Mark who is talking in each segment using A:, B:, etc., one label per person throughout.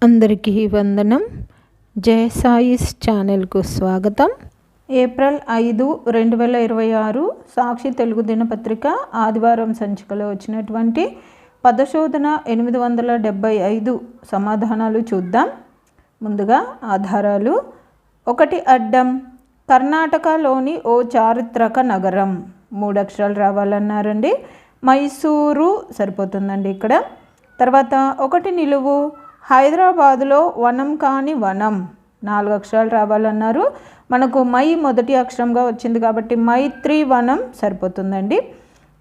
A: అందరికీ వందనం. జయ సాయిస్ ఛానల్కు స్వాగతం. ఏప్రిల్ 5, 2026 సాక్షి తెలుగు దినపత్రిక ఆదివారం సంచికలో వచ్చినటువంటి పదశోధన 875 సమాధానాలు చూద్దాం. ముందుగా ఆధారాలు. 1 అడ్డం, కర్ణాటకలోని ఓ చారిత్రక నగరం. 3 అక్షరాలు రావాలన్నారండి. మైసూరు సరిపోతుందండి ఇక్కడ. తర్వాత 1 నిలువు, హైదరాబాదులో వనం కాని వనం. 4 అక్షరాలు రావాలన్నారు. మనకు మై మొదటి అక్షరంగా వచ్చింది కాబట్టి మైత్రి వనం సరిపోతుందండి.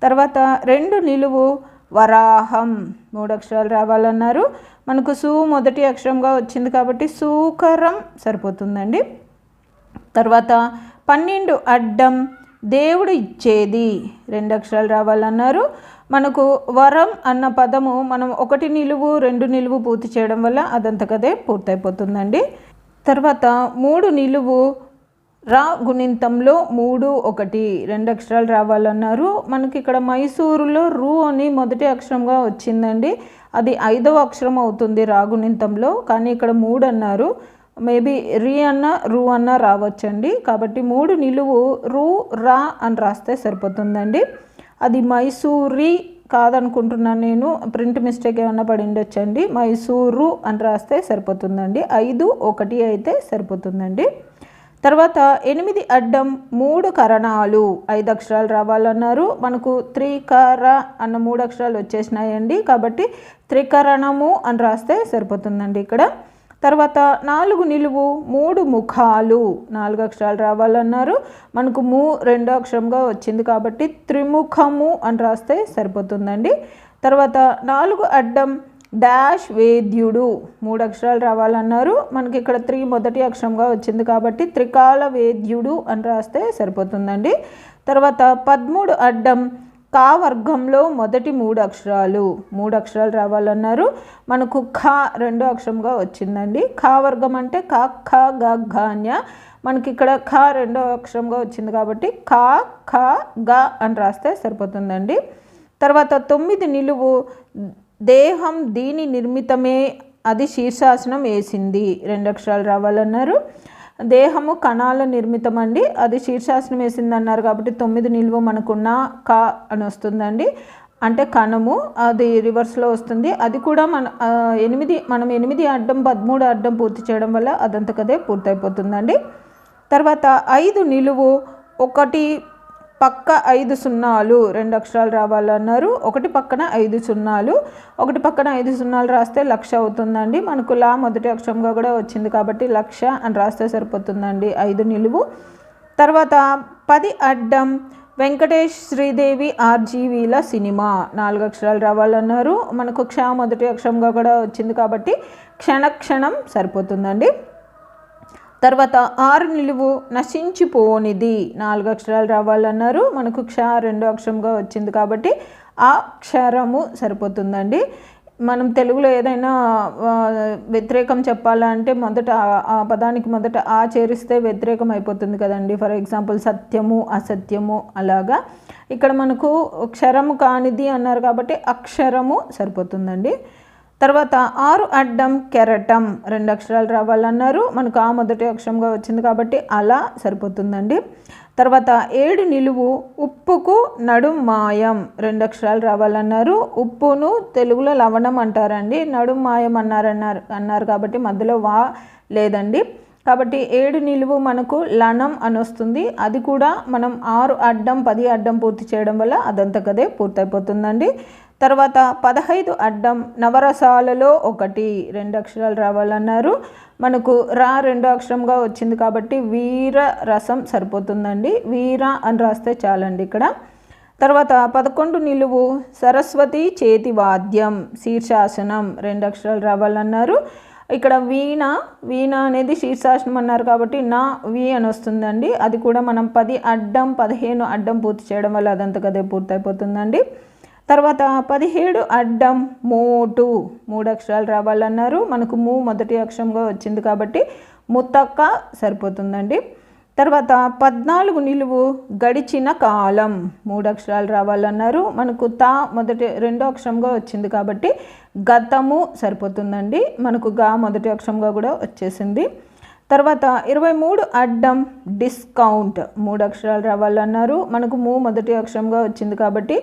A: తర్వాత 2 నిలువు, వరాహం. 3 అక్షరాలు రావాలన్నారు. మనకు సు మొదటి అక్షరంగా వచ్చింది కాబట్టి సూకరం సరిపోతుందండి. తర్వాత 12 అడ్డం, దేవుడు ఇచ్చేది. 2 అక్షరాలు రావాలన్నారు. మనకు వరం అన్న పదము మనం 1 నిలువు 2 నిలువు పూర్తి చేయడం వల్ల అదంతకదే పూర్తయిపోతుందండి. తర్వాత 3 నిలువు, రా గుణింతంలో 3, 1. 2 అక్షరాలు రావాలన్నారు. మనకి ఇక్కడ మైసూరులో రు అని మొదటి అక్షరంగా వచ్చిందండి. అది 5వ అక్షరం అవుతుంది రా గుణింతంలో, కానీ ఇక్కడ 3 అన్నారు. మేబీ రి అన్న రు అన్న రావచ్చండి. కాబట్టి 3 నిలువు రు రా అని రాస్తే సరిపోతుందండి. అది మైసూరి కాదనుకుంటున్నాను నేను, ప్రింట్ మిస్టేక్ ఏమన్నా పడి ఉండొచ్చండి. మైసూరు అని రాస్తే సరిపోతుందండి. 5, 1 అయితే సరిపోతుందండి. తర్వాత 8 అడ్డం, 3 కరణాలు. 5 అక్షరాలు రావాలన్నారు. మనకు త్రికర అన్న 3 అక్షరాలు వచ్చేసినాయండి. కాబట్టి త్రికరణము అని రాస్తే సరిపోతుందండి ఇక్కడ. తర్వాత 4 నిలువు, 3 ముఖాలు. 4 అక్షరాలు రావాలన్నారు. మనకు 2వ అక్షరంగా వచ్చింది కాబట్టి త్రిముఖము అని రాస్తే సరిపోతుందండి. తర్వాత 4 అడ్డం, డాష్ వేద్యుడు. 3 అక్షరాలు రావాలన్నారు. మనకి ఇక్కడ మొదటి అక్షరంగా వచ్చింది కాబట్టి త్రికాల వేద్యుడు అని రాస్తే సరిపోతుందండి. తర్వాత 13 అడ్డం, కా వర్గంలో మొదటి 3 అక్షరాలు. 3 అక్షరాలు రావాలన్నారు. మనకు ఖ 2వ అక్షరంగా వచ్చిందండి. ఖా వర్గం అంటే క, ఖ, గ, ఘ న్య. మనకి ఇక్కడ ఖ 2వ అక్షరంగా వచ్చింది కాబట్టి ఖ, ఖ, గ అని రాస్తే సరిపోతుందండి. తర్వాత 9 నిలువు, దేహం దీని నిర్మితమే, అది శీర్షాసనం వేసింది. 2 అక్షరాలు రావాలన్నారు. దేహము కణాల నిర్మితం అండి, అది శీర్షాసనం వేసింది అన్నారు కాబట్టి 9 నిలువ మనకున్న క అని వస్తుందండి. అంటే కణము, అది రివర్స్లో వస్తుంది. అది కూడా మనం 8 అడ్డం 13 అడ్డం పూర్తి చేయడం వల్ల అదంతకదే పూర్తయిపోతుందండి. తర్వాత 5 నిలువు, 1 పక్క 5 సున్నాలు. 2 అక్షరాలు రావాలన్నారు. 1 పక్కన 5 సున్నాలు. 1 పక్కన 5 సున్నాలు రాస్తే లక్ష అవుతుందండి. మనకు లా మొదటి అక్షరంగా కూడా వచ్చింది కాబట్టి లక్ష అని రాస్తే సరిపోతుందండి. 5 నిలువు. తర్వాత 10 అడ్డం, వెంకటేష్ శ్రీదేవి ఆర్జీవీల సినిమా. 4 అక్షరాలు రావాలన్నారు. మనకు క్ష మొదటి అక్షరంగా కూడా వచ్చింది కాబట్టి క్షణక్షణం సరిపోతుందండి. తర్వాత 6 నిలువు, నశించిపోనిది. 4 అక్షరాలు రావాలన్నారు. మనకు క్ష 2వ అక్షరంగా వచ్చింది కాబట్టి ఆ క్షరము సరిపోతుందండి. మనం తెలుగులో ఏదైనా వ్యతిరేకం చెప్పాలంటే మొదట ఆ పదానికి మొదట ఆ చేరిస్తే వ్యతిరేకం అయిపోతుంది కదండి. ఫర్ ఎగ్జాంపుల్ సత్యము, అసత్యము అలాగా. ఇక్కడ మనకు క్షరము కానిది అన్నారు కాబట్టి అక్షరము సరిపోతుందండి. తర్వాత 6 అడ్డం, కెరటం. 2 అక్షరాలు రావాలన్నారు. మనకు ఆ మొదటి అక్షరంగా వచ్చింది కాబట్టి అలా సరిపోతుందండి. తర్వాత 7 నిలువు, ఉప్పుకు నడుం మాయం. 2 అక్షరాలు రావాలన్నారు. ఉప్పును తెలుగులో లవణం అంటారండి, నడుం మాయం అన్నారు కాబట్టి మధ్యలో వా లేదండి. కాబట్టి 7 నిలువు మనకు లనం అని వస్తుంది. అది కూడా మనం 6 అడ్డం 10 అడ్డం పూర్తి చేయడం వల్ల అదంతకదే పూర్తయిపోతుందండి. తర్వాత 15 అడ్డం, నవరసాలలో 1. 2 అక్షరాలు రావాలన్నారు. మనకు రా 2వ అక్షరంగా వచ్చింది కాబట్టి వీర రసం సరిపోతుందండి. వీర అని రాస్తే చాలండి ఇక్కడ. తర్వాత 11 నిలువు, సరస్వతి చేతి వాద్యం. శీర్షాసనం. 2 అక్షరాలు రావాలన్నారు. ఇక్కడ వీణ అనేది శీర్షాసనం అన్నారు కాబట్టి నా వి అని వస్తుందండి. అది కూడా మనం 10 అడ్డం 15 అడ్డం పూర్తి చేయడం వల్ల అదంతకదే పూర్తయిపోతుందండి. తర్వాత 17 అడ్డం, మోటు. 3 అక్షరాలు రావాలన్నారు. మనకు మొదటి అక్షరంగా వచ్చింది కాబట్టి ముతక్క సరిపోతుందండి. తర్వాత 14 నిలువు గడిచిన కాలం 3 అక్షరాలు రావాలన్నారు. మనకు తా మొదటి రెండో అక్షరంగా వచ్చింది కాబట్టి గతము సరిపోతుందండి. మనకు గా మొదటి అక్షరంగా కూడా వచ్చేసింది. తర్వాత 23 అడ్డం డిస్కౌంట్ 3 అక్షరాలు రావాలన్నారు. మనకు మొదటి అక్షరంగా వచ్చింది కాబట్టి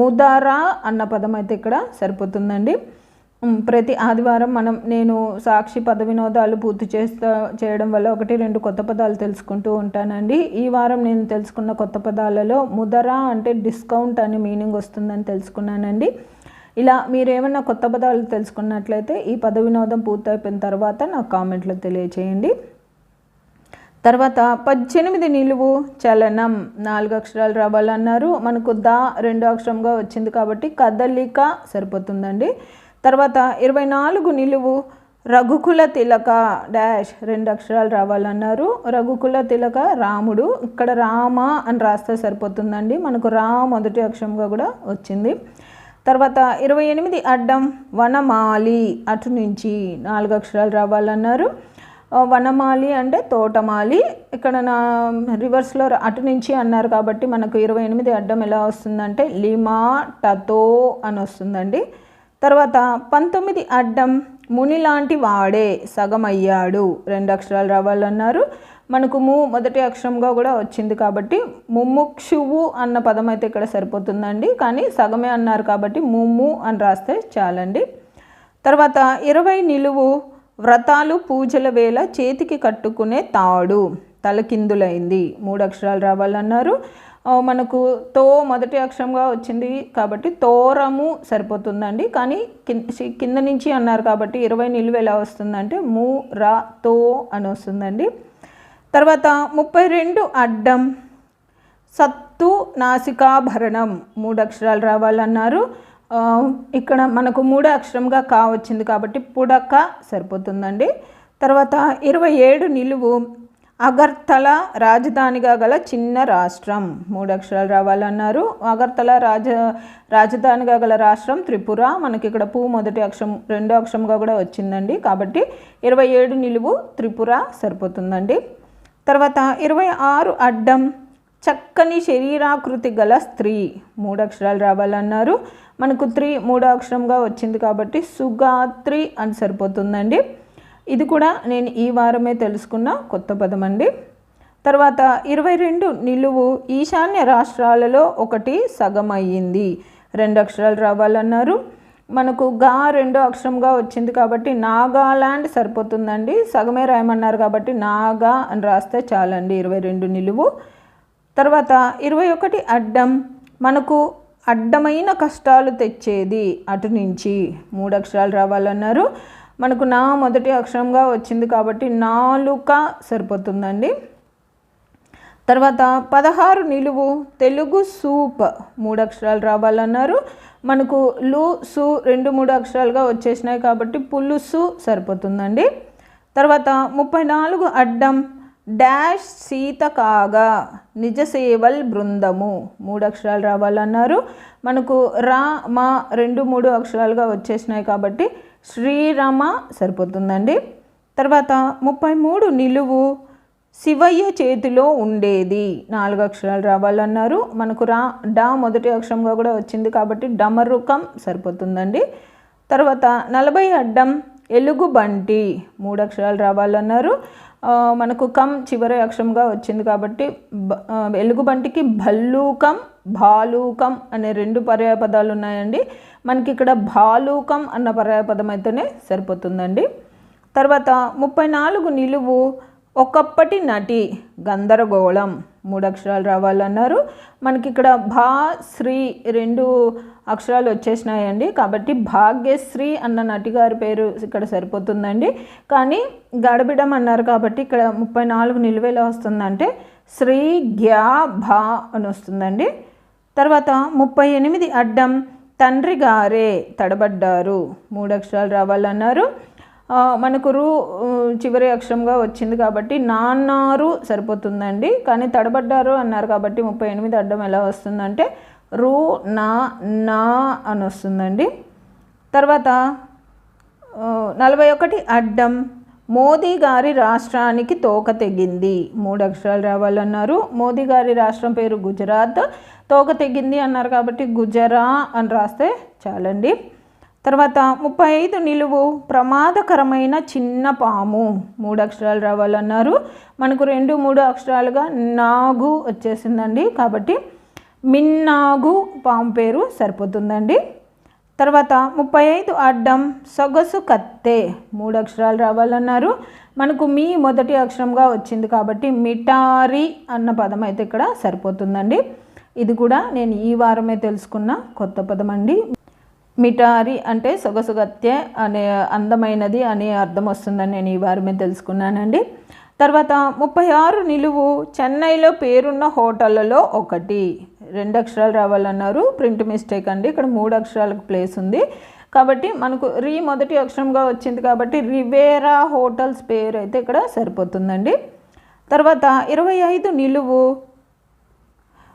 A: ముదరా అన్న పదం అయితే ఇక్కడ సరిపోతుందండి. ప్రతి ఆదివారం నేను సాక్షి పద వినోదాలు పూర్తి చేయడం వల్ల 1-2 కొత్త పదాలు తెలుసుకుంటూ ఉంటానండి. ఈ వారం నేను తెలుసుకున్న కొత్త పదాలలో ముదరా అంటే డిస్కౌంట్ అనే మీనింగ్ వస్తుందని తెలుసుకున్నానండి. ఇలా మీరు ఏమైనా కొత్త పదాలు తెలుసుకున్నట్లయితే ఈ పద వినోదం పూర్తయిపోయిన తర్వాత నాకు కామెంట్లో తెలియచేయండి. తర్వాత 18 నిలువు చలనం 4 అక్షరాలు రావాలన్నారు. మనకు దా రెండో అక్షరంగా వచ్చింది కాబట్టి కదలిక సరిపోతుందండి. తర్వాత 24 నిలువు రఘుకుల తిలక డాష్ 2 అక్షరాలు రావాలన్నారు. రఘుకుల తిలక రాముడు, ఇక్కడ రామ అని రాస్తే సరిపోతుందండి. మనకు రా మొదటి అక్షరంగా కూడా వచ్చింది. తర్వాత 28 అడ్డం వనమాలి అటు నుంచి 4 అక్షరాలు రావాలన్నారు. వనమాలి అంటే తోటమాలి, ఇక్కడ రివర్స్లో అటు నుంచి అన్నారు కాబట్టి మనకు 28 అడ్డం ఎలా వస్తుందంటే లిమా టతో అని వస్తుందండి. తర్వాత 19 అడ్డం మునిలాంటి వాడే సగం అయ్యాడు 2 అక్షరాలు రావాలన్నారు. మనకు మొదటి అక్షరంగా కూడా వచ్చింది కాబట్టి ముముక్షువు అన్న పదం అయితే ఇక్కడ సరిపోతుందండి. కానీ సగమే అన్నారు కాబట్టి ముమ్ము అని రాస్తే చాలండి. తర్వాత 20 నిలువు వ్రతాలు పూజల వేళ చేతికి కట్టుకునే తాడు తలకిందులైంది 3 అక్షరాలు రావాలన్నారు. మనకు తో మొదటి అక్షరంగా వచ్చింది కాబట్టి తోరము సరిపోతుందండి. కానీ కింద నుంచి అన్నారు కాబట్టి 20 నిలువు ఎలా వస్తుందంటే ము రా తో అని వస్తుందండి. తర్వాత 32 అడ్డం సత్తు నాసికాభరణం 3 అక్షరాలు రావాలన్నారు. ఇక్కడ మనకు 3 అక్షరంగా కా వచ్చింది కాబట్టి పుడక సరిపోతుందండి. తర్వాత 27 నిలువు అగర్తల రాజధానిగా గల చిన్న రాష్ట్రం 3 అక్షరాలు రావాలన్నారు. అగర్తల రాజధానిగా గల రాష్ట్రం త్రిపుర, మనకి ఇక్కడ మొదటి అక్షరం రెండో అక్షరంగా కూడా వచ్చిందండి కాబట్టి 27 నిలువు త్రిపుర సరిపోతుందండి. తర్వాత 26 అడ్డం చక్కని శరీరాకృతి గల స్త్రీ 3 అక్షరాలు రావాలన్నారు. మనకు 3 అక్షరంగా వచ్చింది కాబట్టి సుగాత్రి అని సరిపోతుందండి. ఇది కూడా నేను ఈ వారమే తెలుసుకున్న కొత్త పదం అండి. తర్వాత 22 నిలువు ఈశాన్య రాష్ట్రాలలో ఒకటి సగం అయ్యింది 2 అక్షరాలు రావాలన్నారు. మనకు గా రెండో అక్షరంగా వచ్చింది కాబట్టి నాగాలాండ్ సరిపోతుందండి. సగమే రాయమన్నారు కాబట్టి నాగా అని రాస్తే చాలండి 22 నిలువు. తర్వాత 21 అడ్డం మనకు అడ్డమైన కష్టాలు తెచ్చేది అటు నుంచి 3 అక్షరాలు రావాలన్నారు. మనకు నా మొదటి అక్షరంగా వచ్చింది కాబట్టి నాలుక సరిపోతుందండి. తర్వాత 16 నిలువు తెలుగు సూప్ 3 అక్షరాలు రావాలన్నారు. మనకు లు సు 2-3 అక్షరాలుగా వచ్చేసినాయి కాబట్టి పులుసు సరిపోతుందండి. తర్వాత 34 అడ్డం డాష్ సీత కాగా నిజసేవల్ బృందము 3 అక్షరాలు రావాలన్నారు. మనకు రా మా 2-3 అక్షరాలుగా వచ్చేసినాయి కాబట్టి శ్రీరమ సరిపోతుందండి. తర్వాత 33 నిలువు శివయ్య చేతిలో ఉండేది 4 అక్షరాలు రావాలన్నారు. మనకు డా మొదటి అక్షరంగా కూడా వచ్చింది కాబట్టి డమరుకం సరిపోతుందండి. తర్వాత 40 అడ్డం ఎలుగుబంటి 3 అక్షరాలు రావాలన్నారు. మనకు కం చివరి అక్షరంగా వచ్చింది కాబట్టి ఎలుగుబంటికి భల్లూకం భాలూకం అనే 2 పర్యాయపదాలు ఉన్నాయండి. మనకి ఇక్కడ భాలూకం అన్న పర్యాయపదం అయితేనే సరిపోతుందండి. తర్వాత 34 నిలువు ఒకప్పటి నటి గందరగోళం 3 అక్షరాలు రావాలన్నారు. మనకి ఇక్కడ భా శ్రీ 2 అక్షరాలు వచ్చేసినాయండి కాబట్టి భాగ్యశ్రీ అన్న నటి గారి పేరు ఇక్కడ సరిపోతుందండి. కానీ గడబిడం అన్నారు కాబట్టి ఇక్కడ 34 నిలువ ఎలా వస్తుందంటే శ్రీ గ్యా భా అని వస్తుందండి. తర్వాత 38 అడ్డం తండ్రి గారే తడబడ్డారు 3 అక్షరాలు రావాలన్నారు. మనకు రు చివరి అక్షరంగా వచ్చింది కాబట్టి నాన్నారు సరిపోతుందండి. కానీ తడబడ్డారు అన్నారు కాబట్టి 38 అడ్డం ఎలా వస్తుందంటే రు నా నా అని వస్తుందండి. తర్వాత 41 అడ్డం మోదీ గారి రాష్ట్రానికి తోక తెగింది. 3 అక్షరాలు రావాలన్నారు. మోదీ గారి రాష్ట్రం పేరు గుజరాత్. తోక తెగింది అన్నారు కాబట్టి గుజరా అని రాస్తే చాలండి. తర్వాత 35 నిలువు ప్రమాదకరమైన చిన్న పాము. 3 అక్షరాలు రావాలన్నారు. మనకు 2, 3 అక్షరాలుగా నాగు వచ్చేసిందండి కాబట్టి మిన్నాగు పాము పేరు సరిపోతుందండి. తర్వాత 35 అడ్డం సొగసు కత్తె. 3 అక్షరాలు రావాలన్నారు. మనకు మీ మొదటి అక్షరంగా వచ్చింది కాబట్టి మిటారి అన్న పదం అయితే ఇక్కడ సరిపోతుందండి. ఇది కూడా నేను ఈ వారమే తెలుసుకున్న కొత్త పదం అండి. మిటారి అంటే సొగసు కత్తె అనే అందమైనది అనే అర్థం వస్తుందని నేను ఈ వారమే తెలుసుకున్నానండి. తర్వాత 36 నిలువు చెన్నైలో పేరున్న హోటళ్ళలో ఒకటి. 2 అక్షరాలు రావాలన్నారు. ప్రింట్ మిస్టేక్ అండి. ఇక్కడ 3 అక్షరాలకు ప్లేస్ ఉంది కాబట్టి మనకు మొదటి అక్షరంగా వచ్చింది కాబట్టి రివేరా హోటల్స్ పేరు అయితే ఇక్కడ సరిపోతుందండి. తర్వాత 25 నిలువు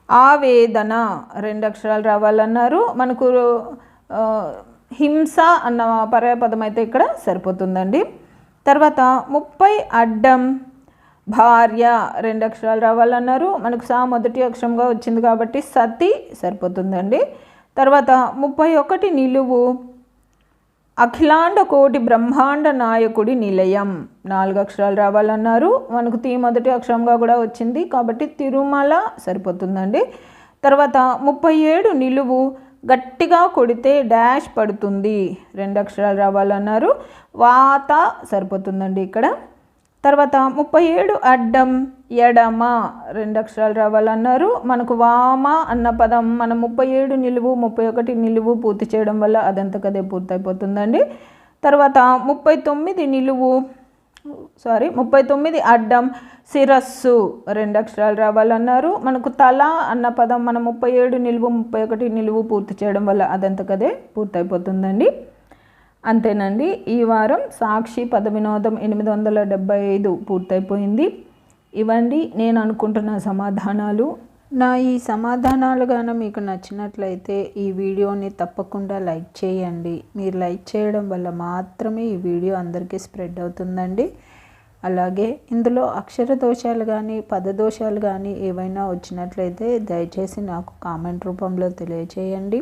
A: ఆవేదన. 2 అక్షరాలు రావాలన్నారు. మనకు హింస అన్న పర్యాయపదం అయితే ఇక్కడ సరిపోతుందండి. తర్వాత 30 అడ్డం భార్య. 2 అక్షరాలు రావాలన్నారు. మనకు మొదటి అక్షరంగా వచ్చింది కాబట్టి సతి సరిపోతుందండి. తర్వాత 31 నిలువు అఖిలాండ కోటి బ్రహ్మాండ నాయకుడి నిలయం. 4 అక్షరాలు రావాలన్నారు. మనకు మొదటి అక్షరంగా కూడా వచ్చింది కాబట్టి తిరుమల సరిపోతుందండి. తర్వాత 37 నిలువు గట్టిగా కొడితే డాష్ పడుతుంది. 2 అక్షరాలు రావాలన్నారు. వాత సరిపోతుందండి ఇక్కడ. తర్వాత 37 అడ్డం ఎడమ. 2 అక్షరాలు రావాలన్నారు. మనకు వామ అన్న పదం మనం 37 నిలువు 31 నిలువు పూర్తి చేయడం వల్ల అదంతకదే పూర్తయిపోతుందండి. తర్వాత 39 అడ్డం శిరస్సు. 2 అక్షరాలు రావాలన్నారు. మనకు తల అన్న పదం మనం 37 నిలువు 31 నిలువు పూర్తి చేయడం వల్ల అదంతకదే పూర్తయిపోతుందండి. అంతేనండి. ఈ వారం సాక్షి పద వినోదం 875 పూర్తయిపోయింది. ఇవండి నేను అనుకుంటున్న సమాధానాలు. నా ఈ సమాధానాలు గాన మీకు నచ్చినట్లయితే ఈ వీడియోని తప్పకుండా లైక్ చేయండి. మీరు లైక్ చేయడం వల్ల మాత్రమే ఈ వీడియో అందరికీ స్ప్రెడ్ అవుతుందండి. అలాగే ఇందులో అక్షర దోషాలు కానీ పదదోషాలు కానీ ఏవైనా వచ్చినట్లయితే దయచేసి నాకు కామెంట్ రూపంలో తెలియచేయండి.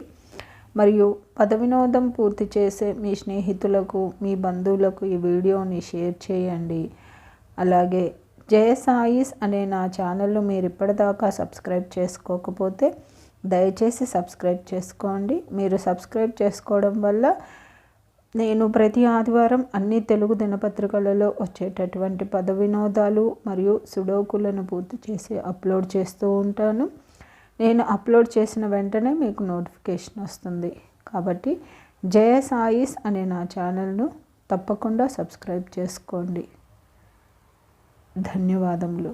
A: మరియు పద వినోదం పూర్తి చేసే మీ స్నేహితులకు మీ బంధువులకు ఈ వీడియోని షేర్ చేయండి. అలాగే జయసాయిస్ అనే నా ఛానల్ను మీరు ఇప్పటిదాకా సబ్స్క్రైబ్ చేసుకోకపోతే దయచేసి సబ్స్క్రైబ్ చేసుకోండి. మీరు సబ్స్క్రైబ్ చేసుకోవడం వల్ల నేను ప్రతి ఆదివారం అన్ని తెలుగు దినపత్రికలలో వచ్చేటటువంటి పద వినోదాలు మరియు సుడోకులను పూర్తి చేసి అప్లోడ్ చేస్తూ ఉంటాను. నేను అప్లోడ్ చేసిన వెంటనే మీకు నోటిఫికేషన్ వస్తుంది. కాబట్టి జయసాయిస్ అనే నా ఛానల్ను తప్పకుండా సబ్స్క్రైబ్ చేసుకోండి. ధన్యవాదములు.